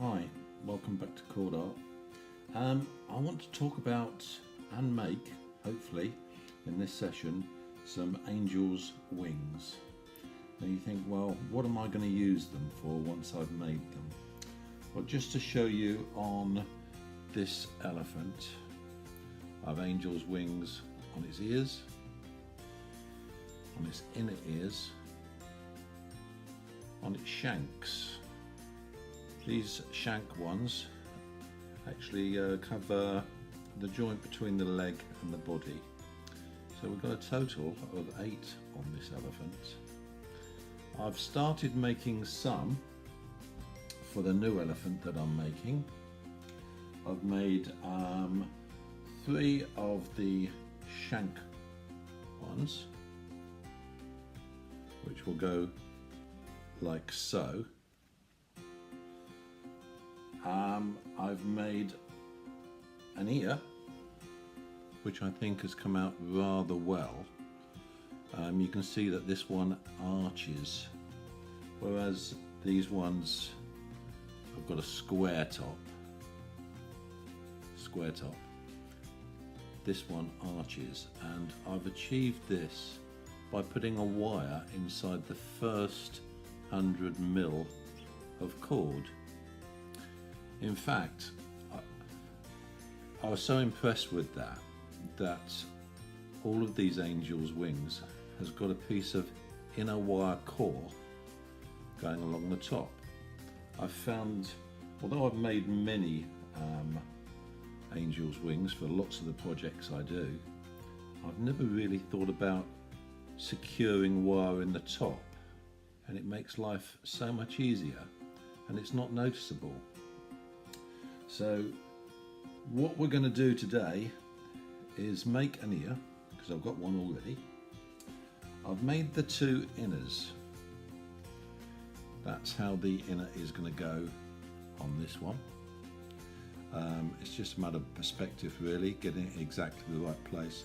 Hi, welcome back to Cord Art. I want to talk about and make, hopefully, in this session, some angel's wings. Now you think, well, what am I going to use them for once I've made them? Well, just to show you on this elephant, I have angel's wings on its ears, on its inner ears, on its shanks. These shank ones actually cover the joint between the leg and the body. So we've got a total of 8 on this elephant. I've started making some for the new elephant that I'm making. I've made 3 of the shank ones, which will go like so. I've made an ear, which I think has come out rather well. You can see that this one arches, whereas these ones have got a square top. This one arches, and I've achieved this by putting a wire inside the first 100mm of cord. In fact, I was so impressed with that all of these angels' wings has got a piece of inner wire core going along the top. I've found, although I've made many angels' wings for lots of the projects I do, I've never really thought about securing wire in the top, and it makes life so much easier and it's not noticeable. So what we're going to do today is make an ear, because I've got one already. I've made the 2 inners. That's how the inner is going to go on this one. It's just a matter of perspective really, getting it exactly the right place,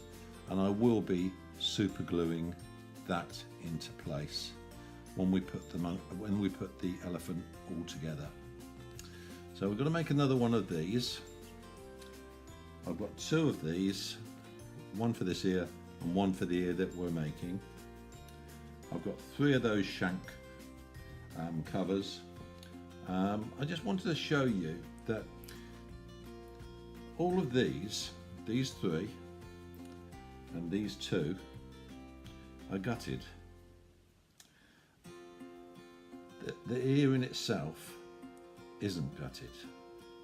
and I will be super gluing that into place when we put the elephant all together. So we're going to make another one of these. I've got 2 of these, one for this ear and one for the ear that we're making. I've got 3 of those shank covers. I just wanted to show you that all of these 3 and these 2 are gutted. The ear in itself isn't gutted,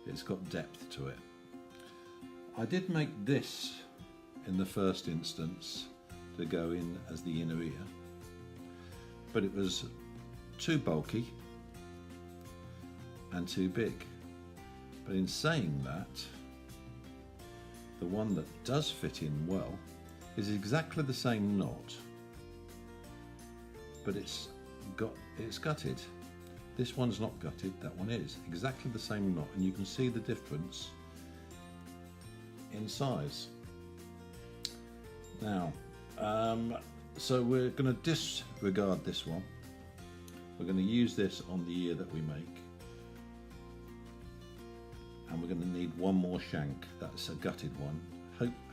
it's got depth to it. I did make this in the first instance to go in as the inner ear, but it was too bulky and too big. But in saying that, the one that does fit in well is exactly the same knot, but it's gutted. This one's not gutted, that one is. Exactly the same knot, and you can see the difference in size. Now, so we're going to disregard this one. We're going to use this on the ear that we make. And we're going to need one more shank, that's a gutted one.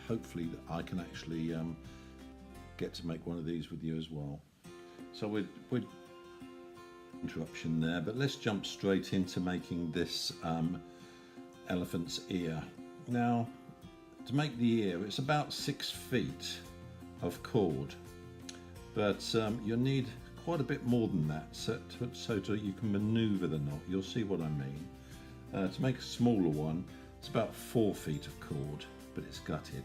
Hopefully that I can actually get to make one of these with you as well. So we're interruption there, but let's jump straight into making this elephant's ear. Now, to make the ear, it's about 6 feet of cord, but you'll need quite a bit more than that so you can maneuver the knot. You'll see what I mean. To make a smaller one, it's about 4 feet of cord, but it's gutted.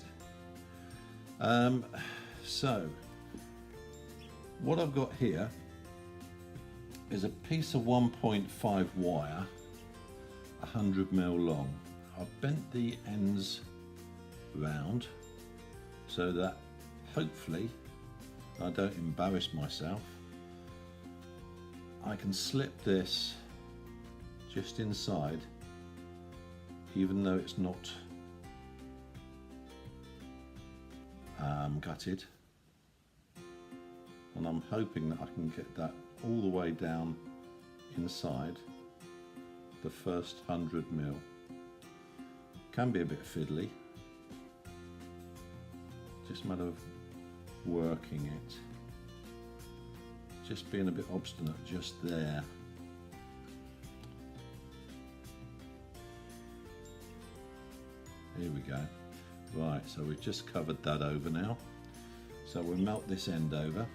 So what I've got here is a piece of 1.5 wire, 100mm long. I've bent the ends round so that hopefully I don't embarrass myself. I can slip this just inside, even though it's not gutted, and I'm hoping that I can get that all the way down inside the first 100 mil. Can be a bit fiddly, just a matter of working it, just being a bit obstinate just there. Here we go. Right, so we've just covered that over now. So we'll melt this end over.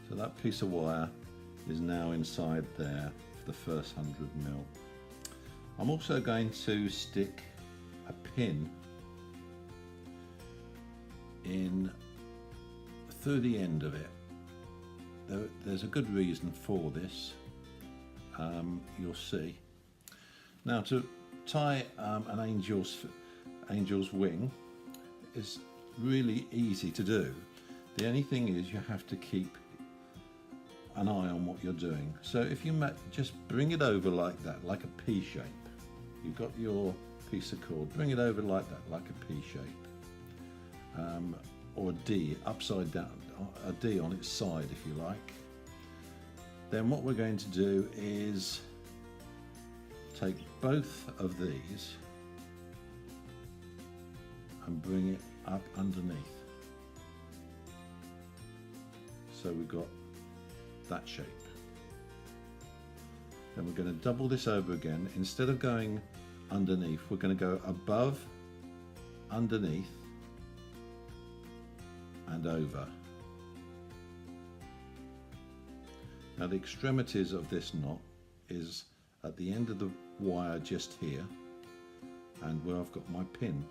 So that piece of wire is now inside there for the first 100 mil. I'm also going to stick a pin in through the end of it. There's a good reason for this, you'll see. Now, to tie an angel's wing is really easy to do. The only thing is you have to keep an eye on what you're doing. So if you just bring it over like that, like a P shape. You've got your piece of cord, bring it over like that, like a P shape. Or a D, upside down, a D on its side if you like. Then what we're going to do is take both of these and bring it up underneath. So we've got that shape. Then we're going to double this over again. Instead of going underneath, we're going to go above, underneath, and over. Now the extremities of this knot is at the end of the wire just here and where I've got my pin.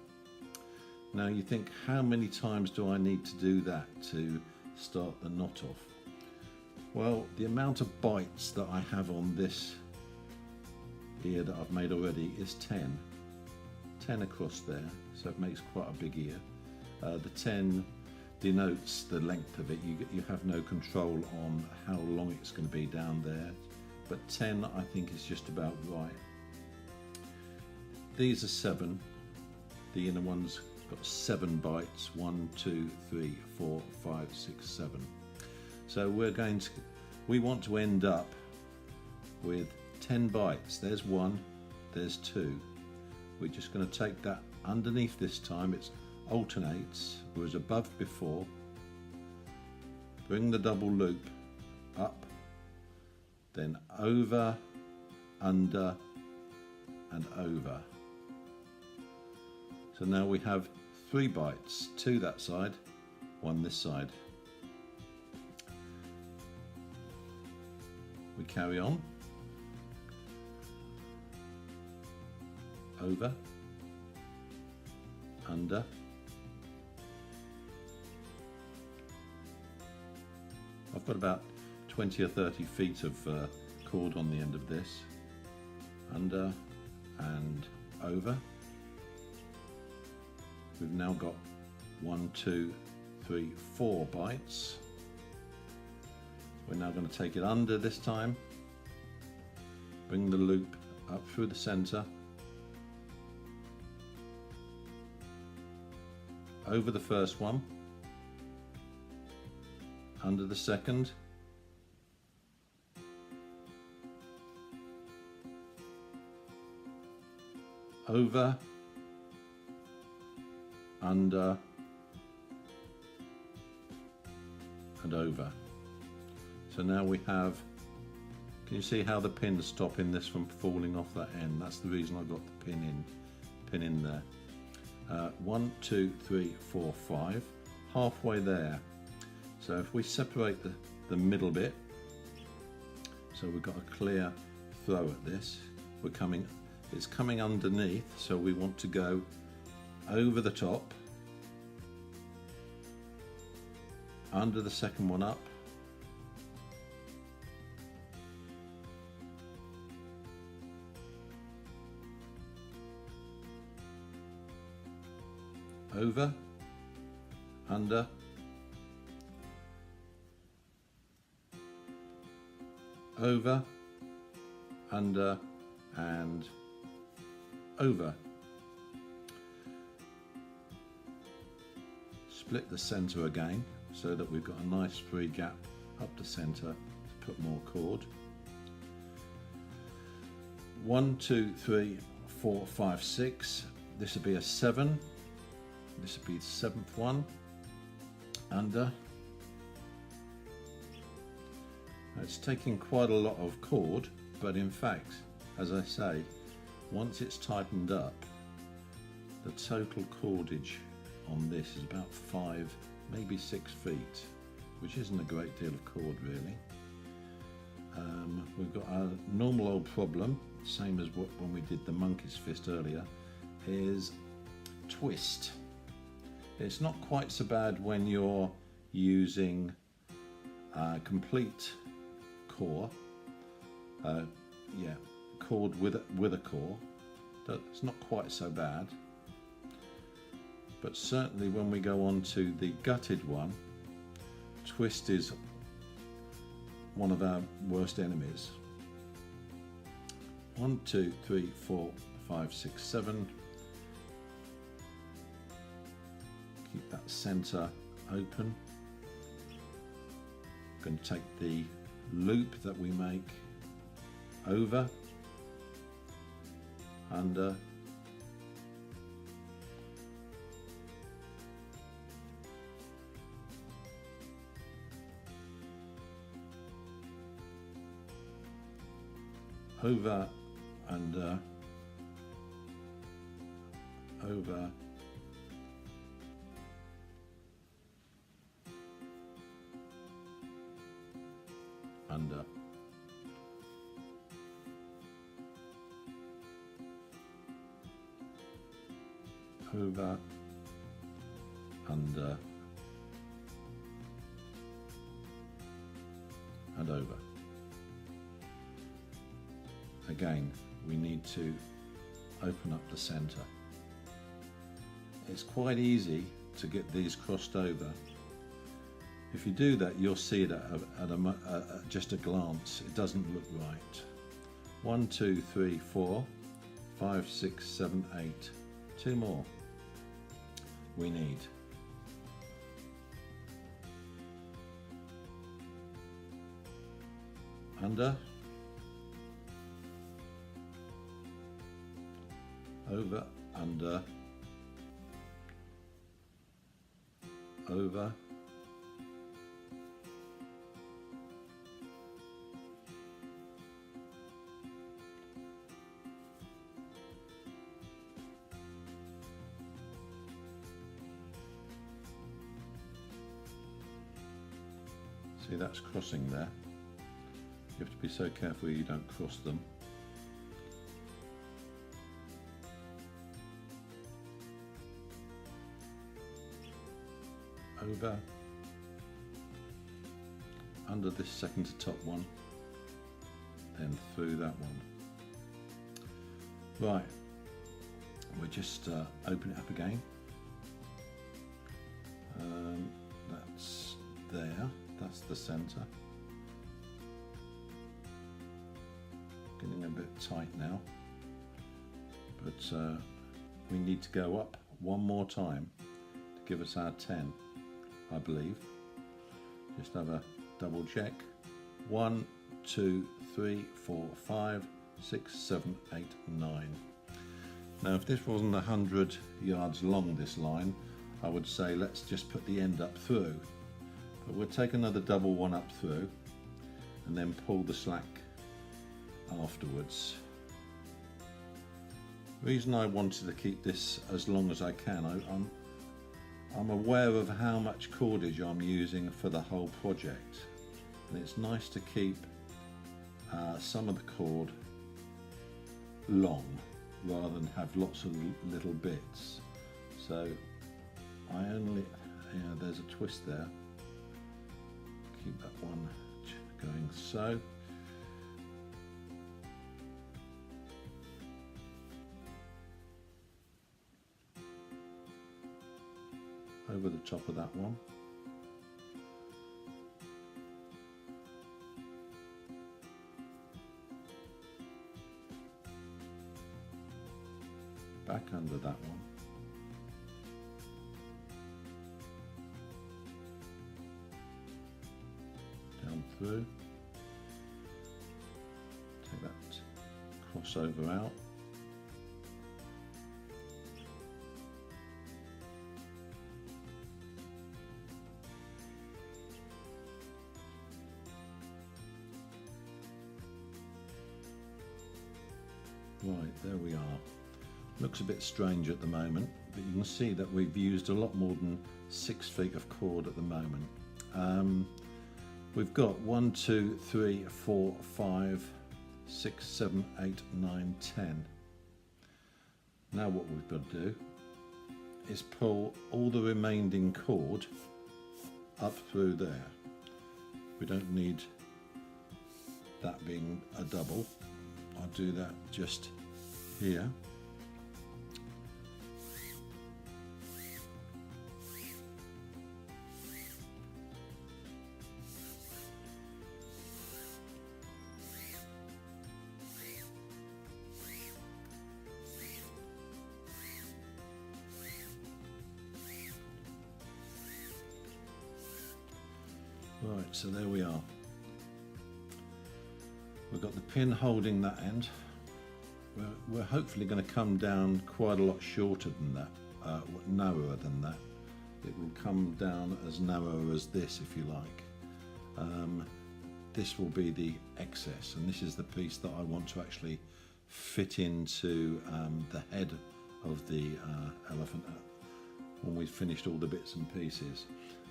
Now you think, how many times do I need to do that to start the knot off? Well, the amount of bites that I have on this ear that I've made already is 10. 10 across there, so it makes quite a big ear. The 10 denotes the length of it. You have no control on how long it's going to be down there, but 10 I think is just about right. These are 7. The inner one's got 7 bites. 1, 2, 3, 4, 5, 6, 7. So we want to end up with 10 bites. There's 1, there's 2. We're just going to take that underneath this time. It alternates, whereas above before. Bring the double loop up, then over, under, and over. So now we have 3 bites, 2 that side, 1 this side. We carry on, over, under, I've got about 20 or 30 feet of cord on the end of this, under and over. We've now got 1, 2, 3, 4 bites. We're now going to take it under this time, bring the loop up through the center, over the first one, under the second, over, under, and over. So now we have, can you see how the pin's stopping this from falling off that end? That's the reason I got the pin in there. 1, 2, 3, 4, 5, halfway there. So if we separate the middle bit, so we've got a clear throw at this, it's coming underneath, so we want to go over the top, under the second one up, over, under, over, under, and over. Split the center again, so that we've got a nice free gap up the center to put more cord. 1, 2, 3, 4, 5, 6. This would be a 7. This would be the 7th one. Under. It's taking quite a lot of cord, but in fact, as I say, once it's tightened up, the total cordage on this is about 5, maybe 6 feet, which isn't a great deal of cord really. We've got a normal old problem, same as when we did the monkey's fist earlier, is twist. It's not quite so bad when you're using complete core, cord with a core. It's not quite so bad, but certainly when we go on to the gutted one, twist is one of our worst enemies. 1, 2, 3, 4, 5, 6, 7. Keep that center open. I'm going to take the loop that we make over, under, over, under, over, under, over, under, and over. Again, we need to open up the center. It's quite easy to get these crossed over. If you do that, you'll see it at just a glance. It doesn't look right. 1, 2, 3, 4, 5, 6, 7, 8. 2 more we need. Under, over, under, over, see, that's crossing there. You have to be so careful you don't cross them. Over, under this second to top one, then through that one. Right, we'll just open it up again. That's there, that's the center. Getting a bit tight now, but we need to go up one more time to give us our 10, I believe. Just have a double check. 1, 2, 3, 4, 5, 6, 7, 8, 9. Now if this wasn't 100 yards long, this line, I would say let's just put the end up through, but we'll take another double one up through and then pull the slack afterwards. The reason I wanted to keep this as long as I can, I'm aware of how much cordage I'm using for the whole project, and it's nice to keep some of the cord long rather than have lots of little bits. So I only, there's a twist there, keep that one going so. Over the top of that one. Back under that one. through. Take that crossover out. Right, there we are. Looks a bit strange at the moment, but you can see that we've used a lot more than 6 feet of cord at the moment. We've got 1, 2, 3, 4, 5, 6, 7, 8, 9, 10. Now what we've got to do is pull all the remaining cord up through there. We don't need that being a double. I'll do that just here. Right, so there we are. We've got the pin holding that end. We're hopefully going to come down quite a lot shorter than that, narrower than that. It will come down as narrow as this, if you like. This will be the excess, and this is the piece that I want to actually fit into the head of the elephant when we've finished all the bits and pieces.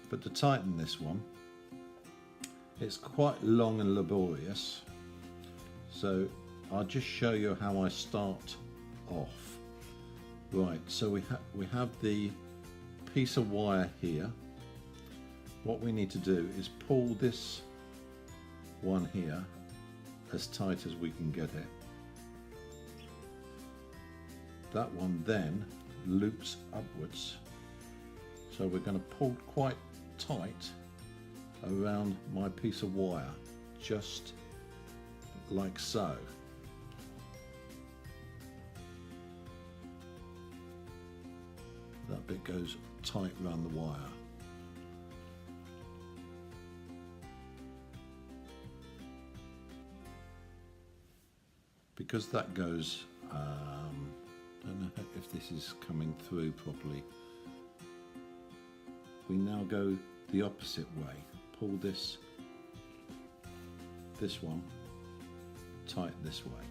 But to tighten this one, it's quite long and laborious, so I'll just show you how I start off. Right, so we have the piece of wire here. What we need to do is pull this one here as tight as we can get it. That one then loops upwards, so we're going to pull quite tight around my piece of wire, just like so. That bit goes tight around the wire. Because that goes, I don't know if this is coming through properly. We now go the opposite way. Pull this one tight this way.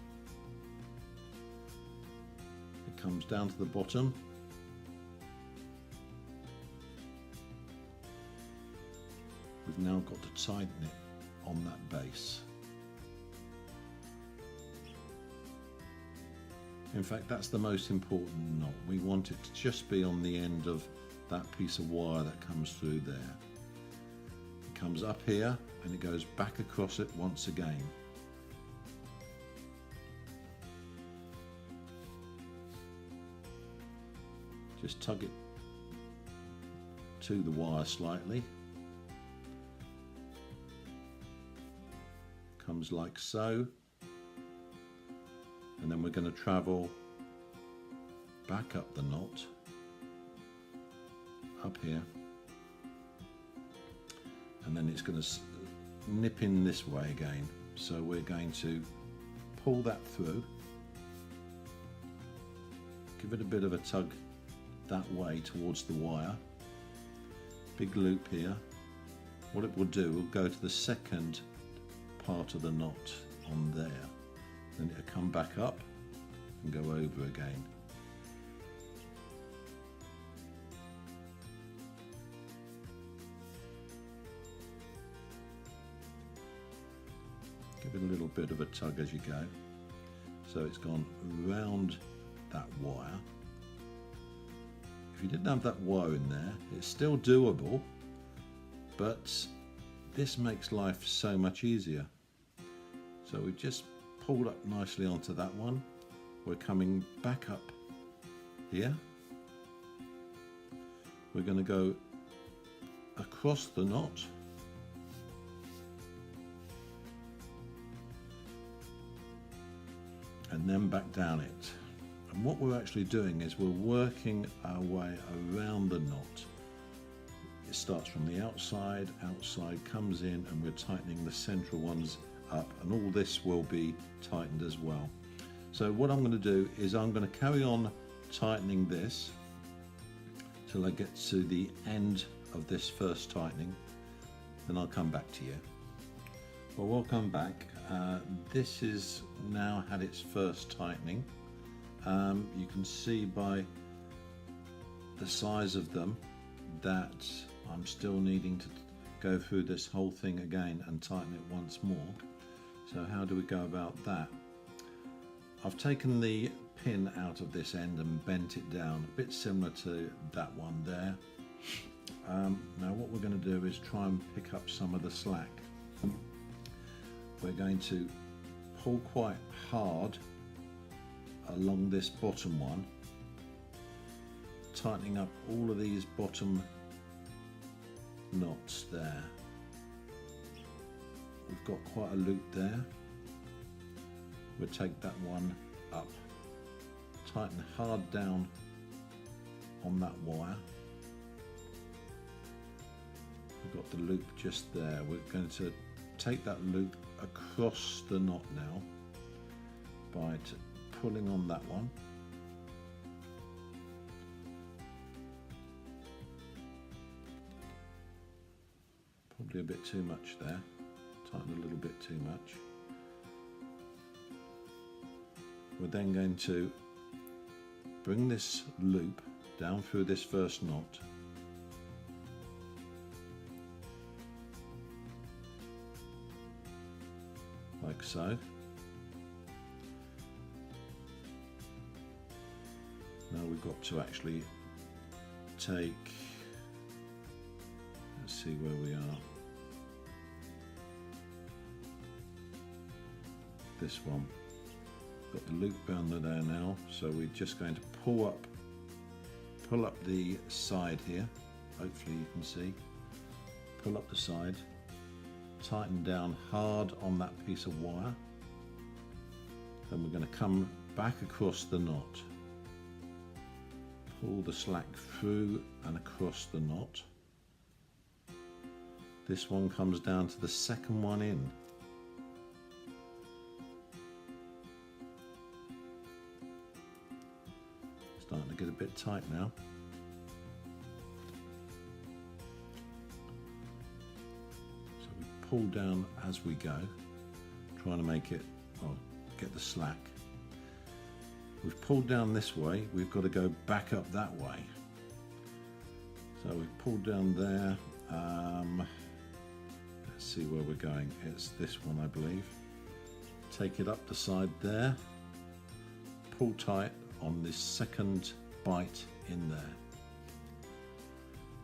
It comes down to the bottom. We've now got to tighten it on that base. In fact, that's the most important knot. We want it to just be on the end of that piece of wire that comes through there. It comes up here and it goes back across it once again. Just tug it to the wire slightly. Comes like so. And then we're going to travel back up the knot, up here, and then it's going to nip in this way again. So we're going to pull that through, give it a bit of a tug that way towards the wire, big loop here. What it will do, will go to the second part of the knot on there. Then it'll come back up and go over again. Give it a little bit of a tug as you go. So it's gone round that wire. If you didn't have that wire in there, it's still doable, but this makes life so much easier. So we just pulled up nicely onto that one. We're coming back up here. We're going to go across the knot, and then back down it. And what we're actually doing is we're working our way around the knot. it starts from the outside, comes in, and we're tightening the central ones up, and all this will be tightened as well. So what I'm going to do is I'm going to carry on tightening this till I get to the end of this first tightening, then I'll come back to you. Well, welcome back. This is now had its first tightening. You can see by the size of them that I'm still needing to go through this whole thing again and tighten it once more. So how do we go about that? I've taken the pin out of this end and bent it down, a bit similar to that one there. Now what we're going to do is try and pick up some of the slack. We're going to pull quite hard along this bottom one, tightening up all of these bottom knots there. We've got quite a loop there. We'll take that one up, tighten hard down on that wire. We've got the loop just there. We're going to take that loop across the knot now by pulling on that one. Probably a bit too much there. Tighten a little bit too much. We're then going to bring this loop down through this first knot, like so. Now we've got to actually take, let's see where we are, this one. Got the loop under there now, so we're just going to pull up the side here. Hopefully you can see. Pull up the side, tighten down hard on that piece of wire. Then we're going to come back across the knot. Pull the slack through and across the knot. This one comes down to the second one in. Starting to get a bit tight now. So we pull down as we go, trying to make it, well, get the slack. We've pulled down this way, we've got to go back up that way. So we've pulled down there. Let's see where we're going. It's this one, I believe. Take it up the side there, pull tight on this second bite in there.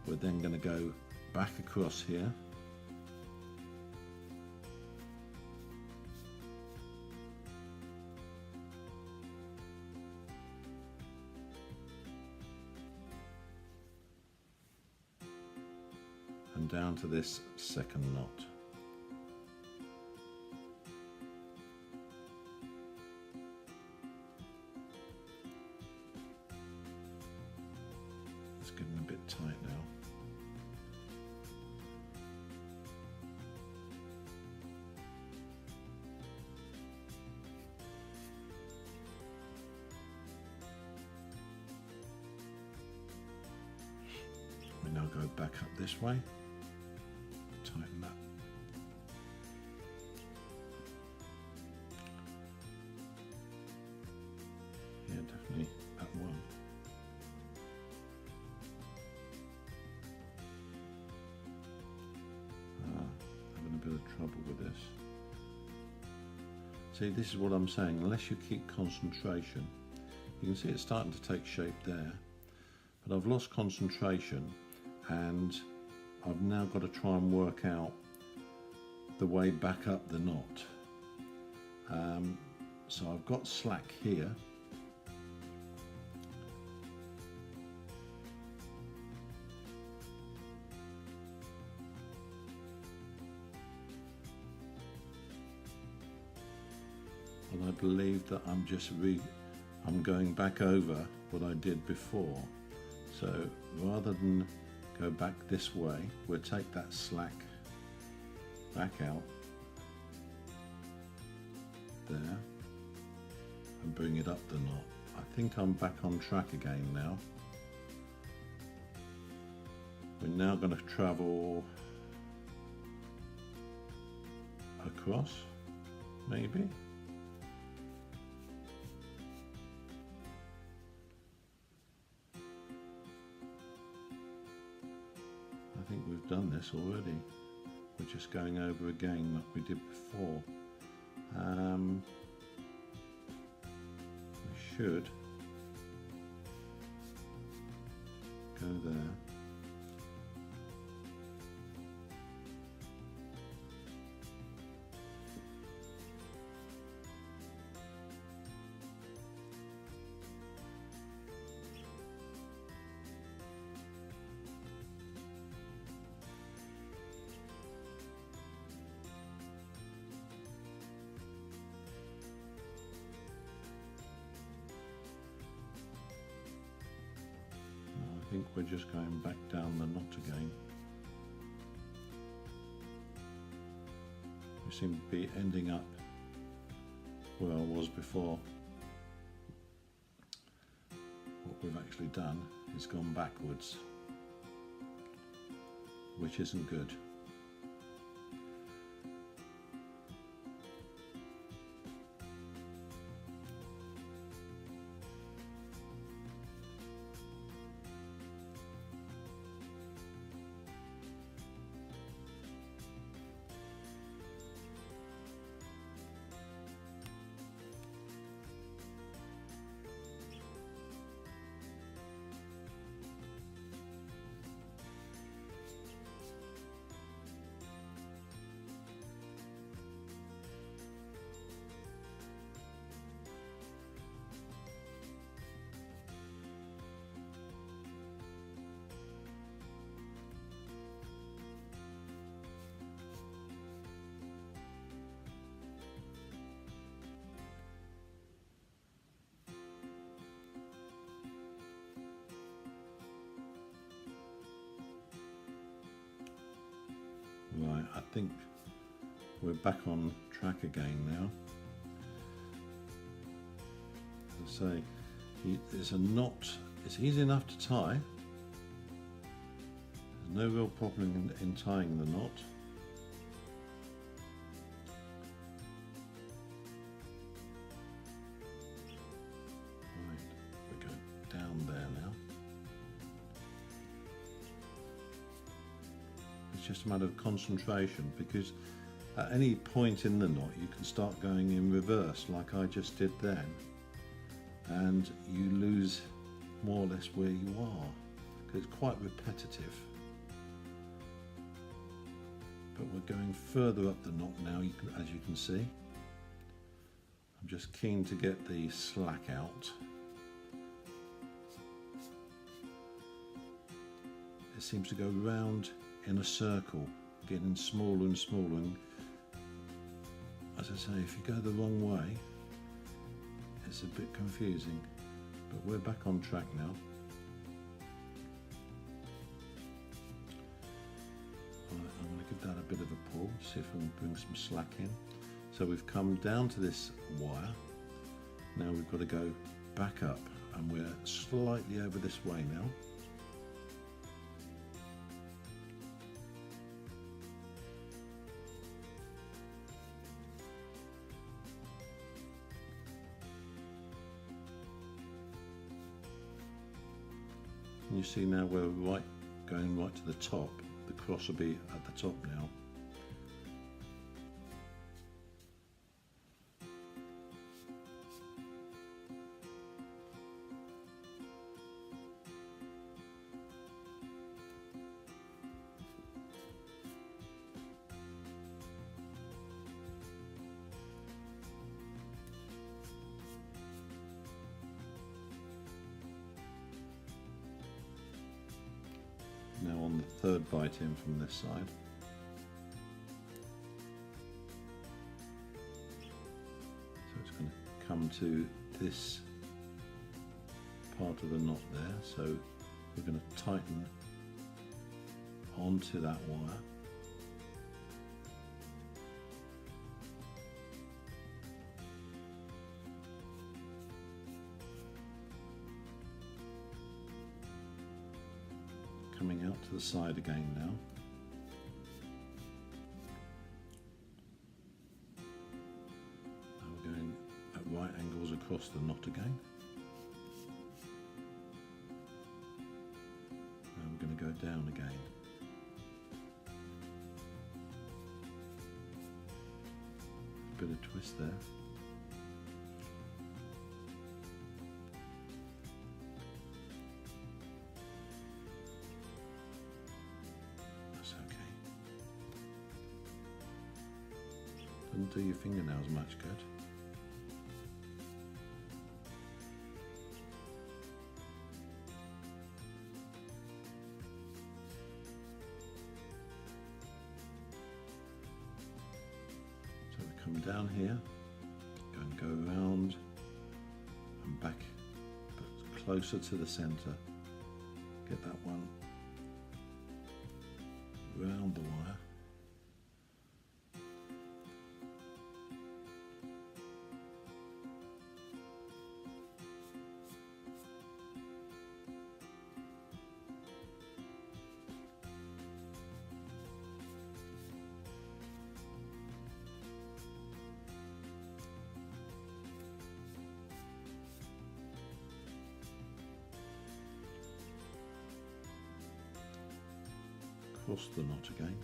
We're then going to go back across here. And down to this second knot. It's getting a bit tight now. We now go back up this way. Tighten that. Yeah, definitely that one. Having a bit of trouble with this. See, this is what I'm saying. Unless you keep concentration, you can see it's starting to take shape there. But I've lost concentration, and I've now got to try and work out the way back up the knot. So I've got slack here. And I believe that I'm going back over what I did before. So rather than go back this way. We'll take that slack back out there and bring it up the knot. I think I'm back on track again now. We're now going to travel across, maybe. I think we've done this already. We're just going over again like we did before. We should go there. I think we're just going back down the knot again. We seem to be ending up where I was before. What we've actually done is gone backwards, which isn't good. Right, I think we're back on track again now. As I say, there's a knot, it's easy enough to tie. There's no real problem in tying the knot. Right, we go down there now. It's just a matter of concentration, because at any point in the knot you can start going in reverse like I just did then, and you lose more or less where you are, because it's quite repetitive. But we're going further up the knot now, as you can see. I'm just keen to get the slack out. It seems to go round in a circle, getting smaller and smaller, and as I say, if you go the wrong way it's a bit confusing, but we're back on track now. Right, I'm going to give that a bit of a pull, see if I can bring some slack in. So we've come down to this wire, now we've got to go back up, and we're slightly over this way now. And you see now we're going right to the top. The cross will be at the top now. Now on the third bite in from this side. So it's going to come to this part of the knot there, so we're going to tighten onto that wire. Coming out to the side again now. Now we're going at right angles across the knot again. Now we're going to go down again. A bit of twist there. Doesn't do your fingernails much good. So we come down here, go around and back, but closer to the centre. Get that one round the wire. Cross the knot again.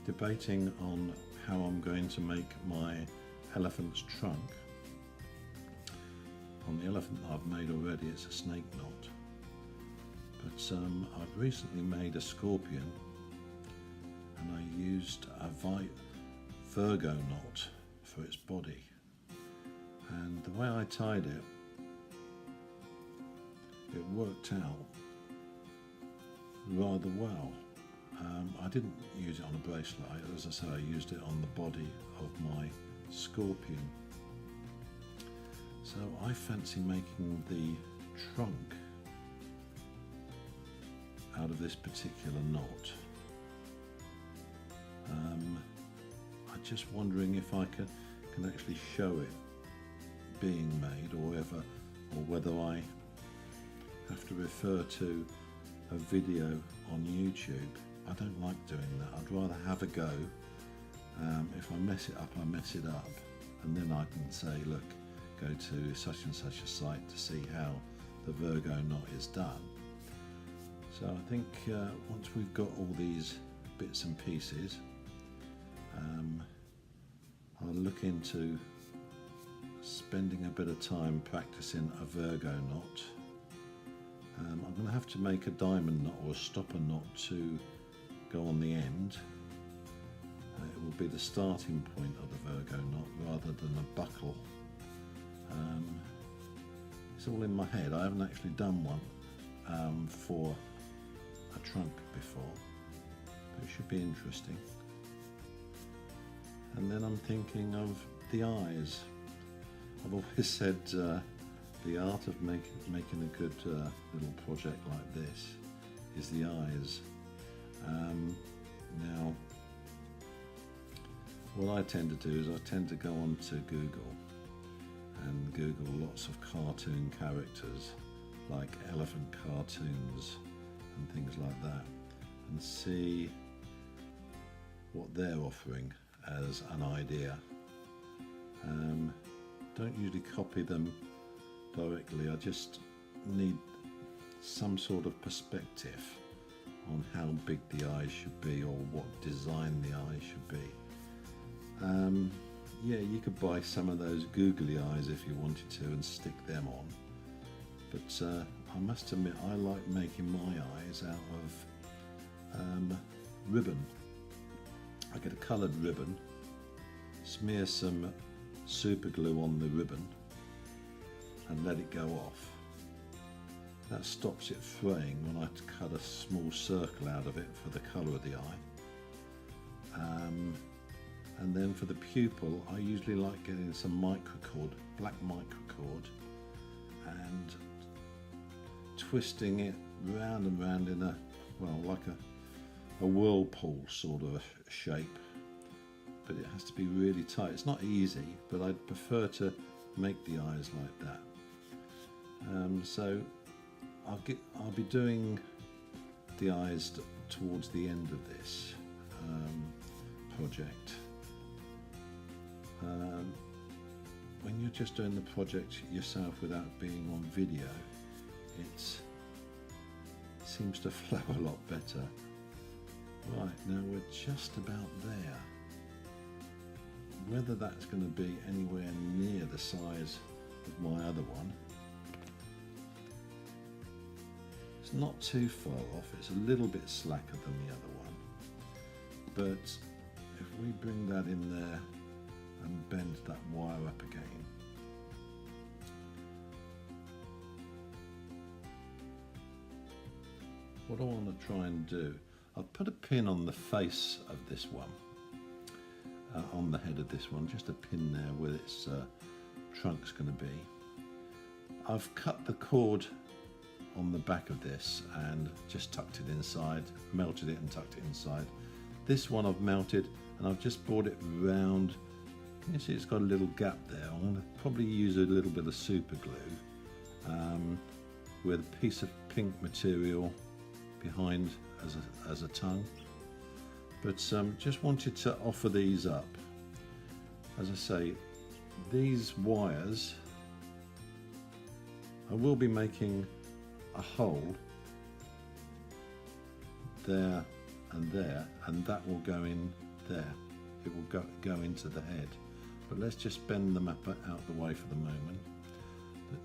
Debating on how I'm going to make my elephant's trunk. On the elephant that I've made already, it's a snake knot, but I've recently made a scorpion and I used a Virgo knot for its body, and the way I tied it, it worked out rather well. I didn't use it on a bracelet, as I say, I used it on the body of my scorpion. So I fancy making the trunk out of this particular knot. I'm just wondering if I can actually show it being made, or whether I have to refer to a video on YouTube. I don't like doing that. I'd rather have a go. If I mess it up, I mess it up, and then I can say, look, go to such and such a site to see how the Virgo knot is done. So I think once we've got all these bits and pieces, I'll look into spending a bit of time practicing a Virgo knot. I'm going to have to make a diamond knot or a stopper knot to go on the end. It will be the starting point of the Virgo knot rather than a buckle. It's all in my head. I haven't actually done one for a trunk before, but it should be interesting. And then I'm thinking of the eyes. I've always said the art of making a good little project like this is the eyes. Now, what I tend to do is I tend to go onto Google and Google lots of cartoon characters like elephant cartoons and things like that, and see what they're offering as an idea. Don't usually copy them directly, I just need some sort of perspective on how big the eyes should be or what design the eyes should be. Yeah, you could buy some of those googly eyes if you wanted to and stick them on, but I must admit I like making my eyes out of ribbon. I get a coloured ribbon, smear some super glue on the ribbon and let it go off. That stops it fraying when I cut a small circle out of it for the colour of the eye. And then for the pupil, I usually like getting some microcord, black microcord, and twisting it round and round in a, well, like a whirlpool sort of a shape. But it has to be really tight. It's not easy, but I'd prefer to make the eyes like that. So I'll be doing the eyes towards the end of this project. When you're just doing the project yourself without being on video, it seems to flow a lot better. Right, now we're just about there. Whether that's going to be anywhere near the size of my other one, it's not too far off. It's a little bit slacker than the other one, but if we bring that in there and bend that wire up again, what I want to try and do, I'll put a pin on the face of this one, on the head of this one, just a pin there where its trunk's going to be. I've cut the cord on the back of this and just tucked it inside, melted it and tucked it inside. This one I've mounted and I've just brought it round. You see it's got a little gap there. I'm going to probably use a little bit of super glue with a piece of pink material behind as a tongue. But just wanted to offer these up. As I say, these wires, I will be making a hole there, and that will go in there. It will go into the head. But let's just bend them up out the way for the moment.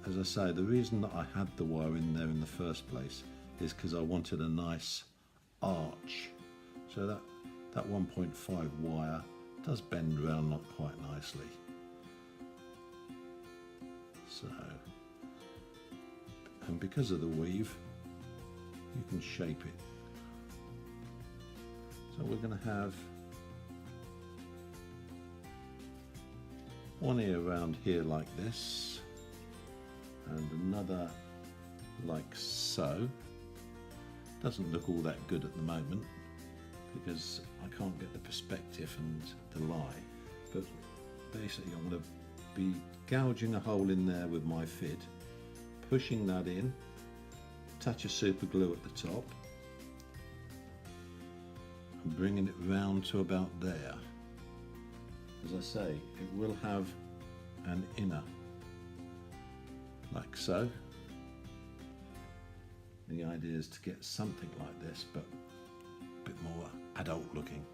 As I say, the reason that I had the wire in there in the first place is because I wanted a nice arch. So that 1.5 wire does bend around not quite nicely. So, and because of the weave, you can shape it. So we're going to have one ear around here like this, and another like so. Doesn't look all that good at the moment because I can't get the perspective and the lie, but basically I'm going to be gouging a hole in there with my fid, pushing that in, touch of super glue at the top, and bringing it round to about there. As I say, it will have an inner, like so. The idea is to get something like this, but a bit more adult looking.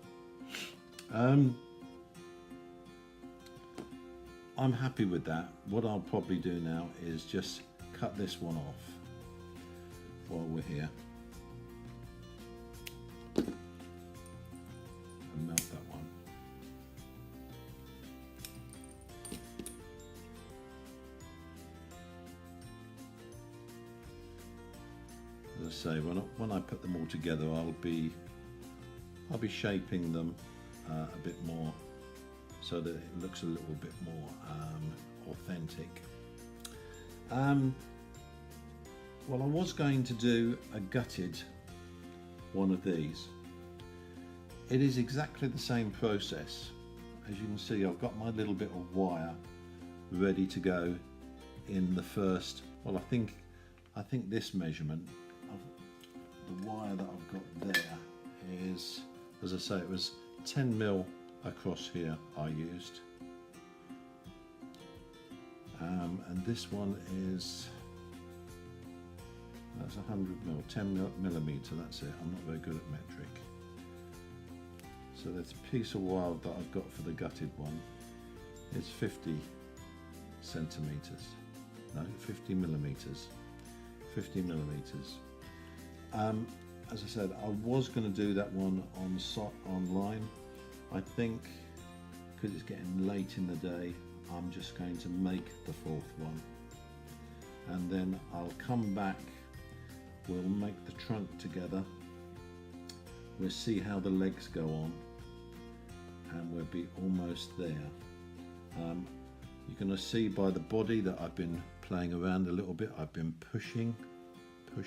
I'm happy with that. What I'll probably do now is just cut this one off while we're here. And melt that one. As I say, when I put them all together, I'll be shaping them a bit more so that it looks a little bit more authentic. Well, I was going to do a gutted one of these. It is exactly the same process as you can see, I've got my little bit of wire ready to go in the first, well, I think this measurement of the wire that I've got there is, as I say, it was 10 mil across here I used, and this one is, that's 100 mil, 10 millimeter, that's it. I'm not very good at metric. So that's a piece of wire that I've got for the gutted one. It's 50 centimeters, no, 50 millimeters, 50 millimeters. As I said, I was going to do that one online. I think because it's getting late in the day, I'm just going to make the fourth one, and then I'll come back, we'll make the trunk together, we'll see how the legs go on, and we'll be almost there. You're going to see by the body that I've been playing around a little bit. I've been pushing. The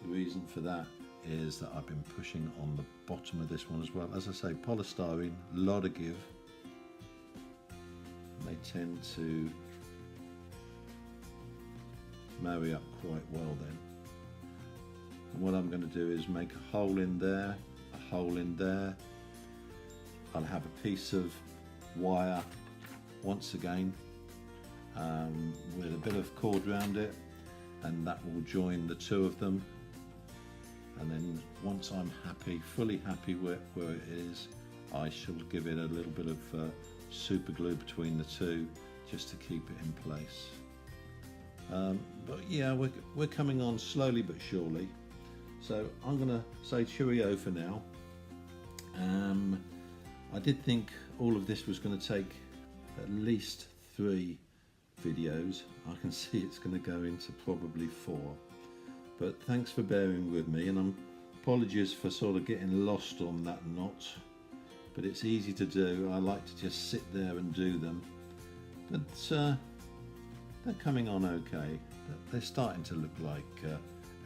reason for that is that I've been pushing on the bottom of this one as well. As I say, polystyrene, a lot of give. They tend to marry up quite well then. And what I'm going to do is make a hole in there, a hole in there. I'll have a piece of wire once again with a bit of cord around it, and that will join the two of them. And then once I'm happy, fully happy where it is, I shall give it a little bit of super glue between the two just to keep it in place. But yeah, we're coming on slowly but surely. So I'm gonna say cheerio for now. I did think all of this was going to take at least 3 videos. I can see it's going to go into probably 4. But thanks for bearing with me, and apologies for sort of getting lost on that knot. But it's easy to do. I like to just sit there and do them. But they're coming on okay. They're starting to look like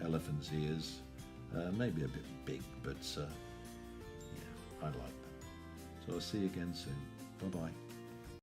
elephant's ears. Maybe a bit big, but yeah, I like them. So I'll see you again soon. Bye bye.